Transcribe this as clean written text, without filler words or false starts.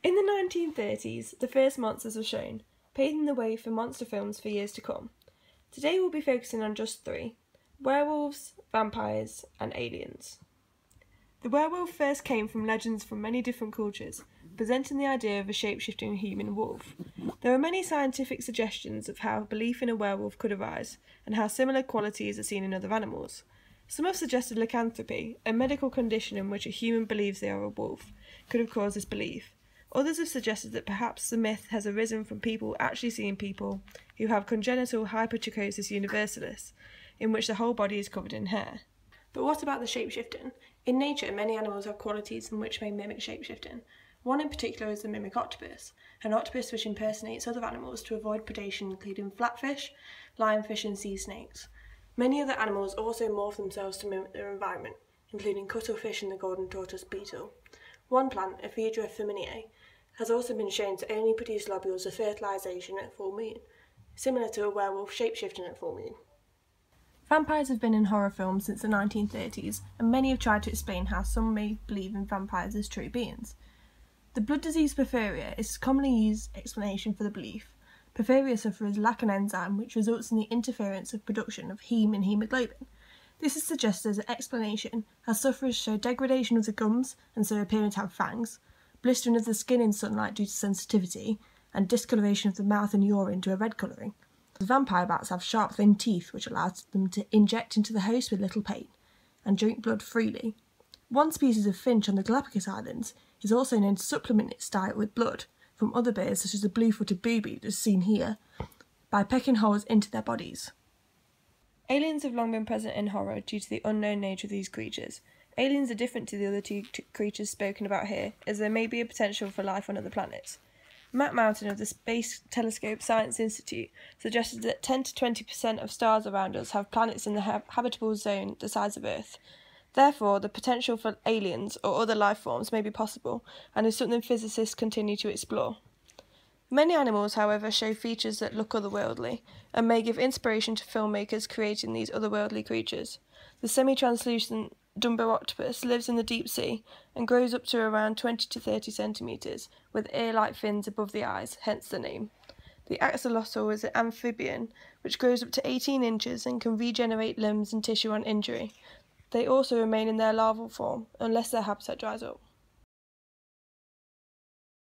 In the 1930s, the first monsters were shown, paving the way for monster films for years to come. Today we'll be focusing on just three: werewolves, vampires, and aliens. The werewolf first came from legends from many different cultures, presenting the idea of a shape-shifting human wolf. There are many scientific suggestions of how belief in a werewolf could arise, and how similar qualities are seen in other animals. Some have suggested lycanthropy, a medical condition in which a human believes they are a wolf, could have caused this belief. Others have suggested that perhaps the myth has arisen from people actually seeing people who have congenital hypertrichosis universalis, in which the whole body is covered in hair. But what about the shape-shifting? In nature, many animals have qualities in which may mimic shape-shifting. One in particular is the mimic octopus, an octopus which impersonates other animals to avoid predation, including flatfish, lionfish and sea snakes. Many other animals also morph themselves to mimic their environment, including cuttlefish and the golden tortoise beetle. One plant, Ephedra feminea, has also been shown to only produce lobules of fertilisation at full moon, similar to a werewolf shape-shifting at full moon. Vampires have been in horror films since the 1930s, and many have tried to explain how some may believe in vampires as true beings. The blood disease porphyria is a commonly used explanation for the belief. Porphyria sufferers lack an enzyme which results in the interference of production of heme and haemoglobin. This is suggested as an explanation as sufferers show degradation of the gums and so appearing to have fangs, blistering of the skin in sunlight due to sensitivity, and discoloration of the mouth and urine to a red colouring. The vampire bats have sharp thin teeth which allows them to inject into the host with little pain and drink blood freely. One species of finch on the Galapagos Islands is also known to supplement its diet with blood from other birds such as the blue-footed booby, as seen here, by pecking holes into their bodies. Aliens have long been present in horror due to the unknown nature of these creatures. Aliens are different to the other two creatures spoken about here, as there may be a potential for life on other planets. Matt Mountain of the Space Telescope Science Institute suggested that 10 to 20% of stars around us have planets in the habitable zone the size of Earth. Therefore, the potential for aliens or other life forms may be possible, and is something physicists continue to explore. Many animals, however, show features that look otherworldly, and may give inspiration to filmmakers creating these otherworldly creatures. The semi-translucent Dumbo octopus lives in the deep sea and grows up to around 20 to 30 centimetres, with ear-like fins above the eyes, hence the name. The axolotl is an amphibian, which grows up to 18 inches and can regenerate limbs and tissue on injury. They also remain in their larval form, unless their habitat dries up.